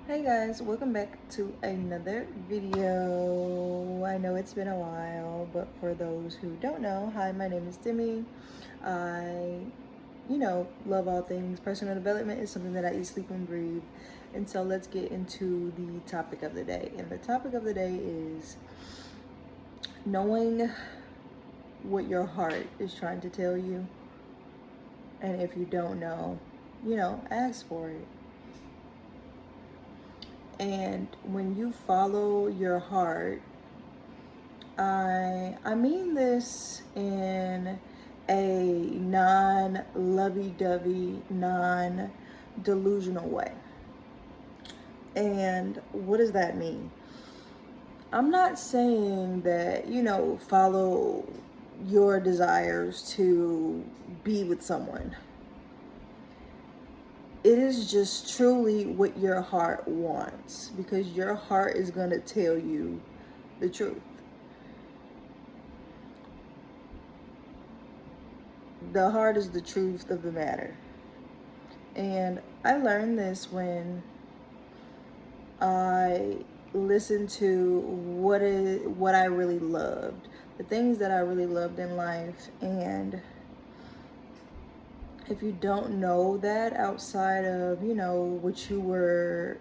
Hey guys, welcome back to another video. I know it's been a while, but for those who don't know, hi, my name is Demi. I, love all things personal development is something that I eat, sleep, and breathe. And so let's get into the topic of the day. And the topic of the day is knowing what your heart is trying to tell you. And if you don't know, ask for it. And when you follow your heart, I mean this in a non-lovey-dovey, non-delusional way. And what does that mean? I'm not saying that, follow your desires to be with someone. It is just truly what your heart wants, because your heart is going to tell you the truth. The heart is the truth of the matter. And I learned this when I listened to what I really loved, the things that I really loved in life. And if you don't know that outside of, what you were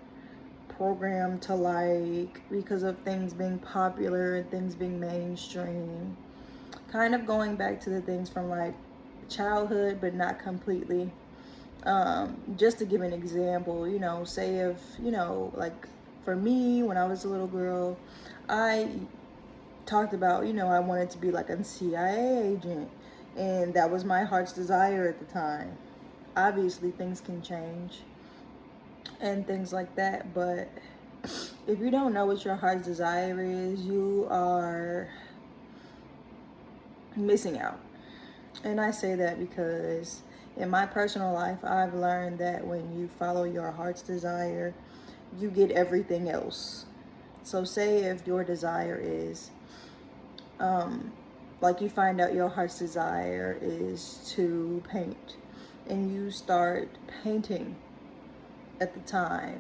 programmed to like because of things being popular and things being mainstream, kind of going back to the things from like childhood, but not completely. Just to give an example, say if, like for me, when I was a little girl, I talked about, I wanted to be like a CIA agent, and that was my heart's desire at the time. Obviously, things can change and things like that, but if you don't know what your heart's desire is, you are missing out. And I say that because in my personal life, I've learned that when you follow your heart's desire, you get everything else. So say if your desire is, like you find out your heart's desire is to paint, and you start painting at the time,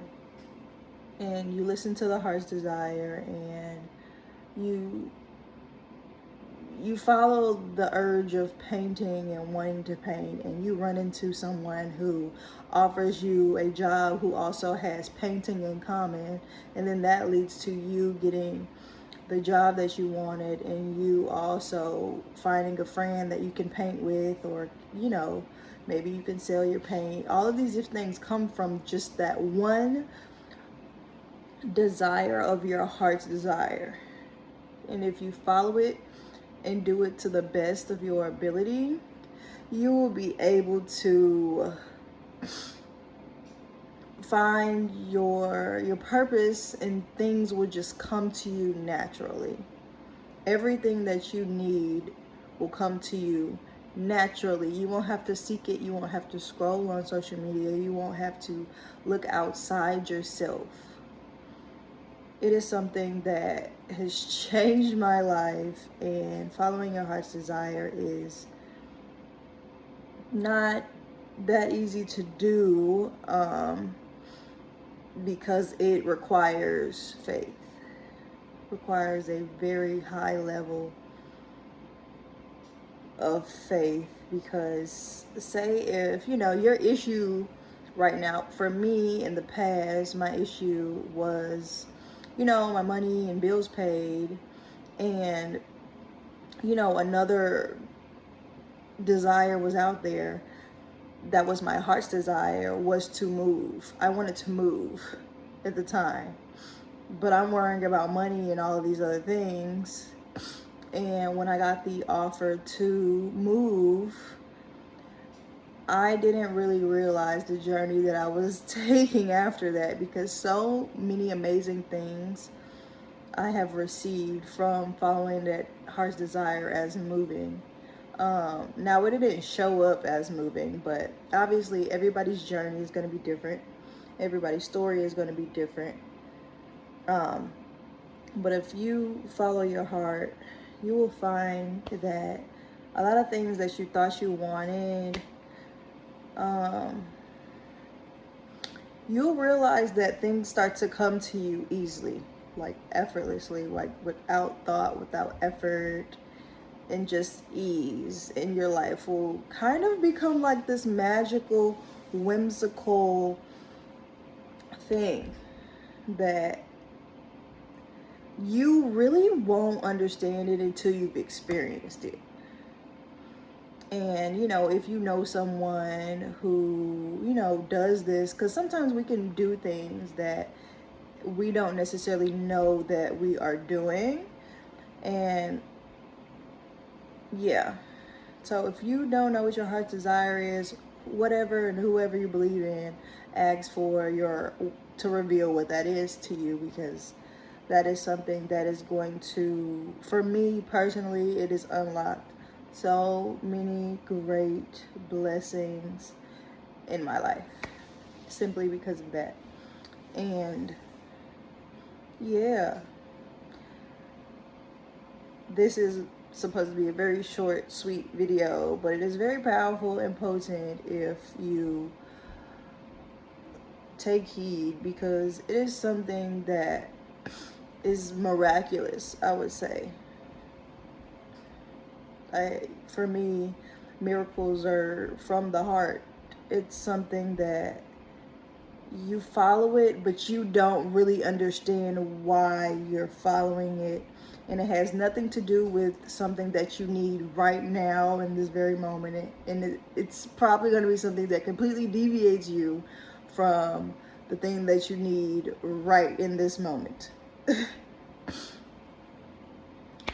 and you listen to the heart's desire, and you follow the urge of painting and wanting to paint, and you run into someone who offers you a job who also has painting in common, and then that leads to you getting the job that you wanted, and you also finding a friend that you can paint with, or maybe you can sell your paint. All of these things come from just that one desire of your heart's desire. And if you follow it and do it to the best of your ability, you will be able to find your purpose, and things will just come to you naturally. Everything that you need will come to you naturally. You won't have to seek it. You won't have to scroll on social media. You won't have to look outside yourself. It is something that has changed my life, and following your heart's desire is not that easy to do, because it requires faith, requires a very high level of faith. Because say if your issue right now, for me in the past, my issue was my money and bills paid, and another desire was out there that was my heart's desire, was to move. I wanted to move at the time, but I'm worrying about money and all of these other things. And when I got the offer to move, I didn't really realize the journey that I was taking after that, because so many amazing things I have received from following that heart's desire as moving. Now it didn't show up as moving, but obviously everybody's journey is going to be different. Everybody's story is going to be different. But if you follow your heart, you will find that a lot of things that you thought you wanted, you'll realize that things start to come to you easily, like effortlessly, like without thought, without effort, and just ease. And your life will kind of become like this magical, whimsical thing that you really won't understand it until you've experienced it. And if you know someone who does this, because sometimes we can do things that we don't necessarily know that we are doing. And yeah, so if you don't know what your heart's desire is, whatever and whoever you believe in, ask for to reveal what that is to you, because that is something that is going to, for me personally, it is unlocked so many great blessings in my life simply because of that. And yeah, this is supposed to be a very short, sweet video, but it is very powerful and potent if you take heed, because it is something that is miraculous, I would say. For me, miracles are from the heart. It's something that you follow it, but you don't really understand why you're following it. And it has nothing to do with something that you need right now in this very moment. And it's probably going to be something that completely deviates you from the thing that you need right in this moment.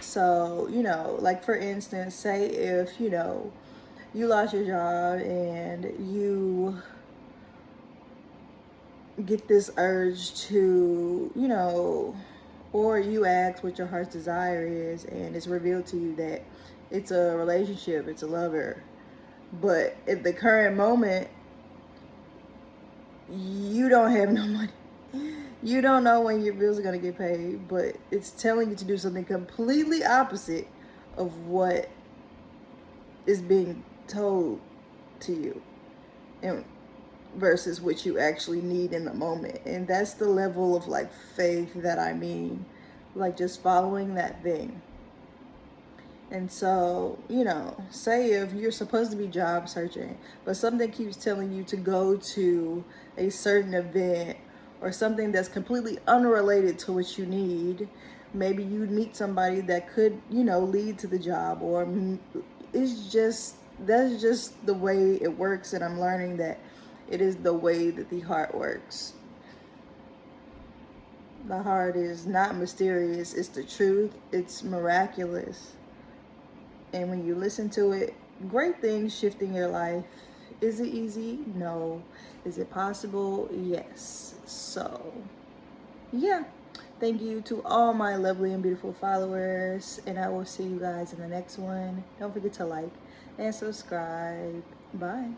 So, like for instance, say if, you lost your job and you get this urge to, or you ask what your heart's desire is and it's revealed to you that it's a relationship, it's a lover. But at the current moment, you don't have no money. You don't know when your bills are going to get paid, but it's telling you to do something completely opposite of what is being told to you, and versus what you actually need in the moment. And that's the level of like faith that I mean, like just following that thing. And so, say if you're supposed to be job searching, but something keeps telling you to go to a certain event or something that's completely unrelated to what you need. Maybe you meet somebody that could, lead to the job, or that's just the way it works. And I'm learning that it is the way that the heart works. The heart is not mysterious, it's the truth, it's miraculous. And when you listen to it, great things shift in your life. Is it easy? No. Is it possible? Yes. So, yeah. Thank you to all my lovely and beautiful followers. And I will see you guys in the next one. Don't forget to like and subscribe. Bye.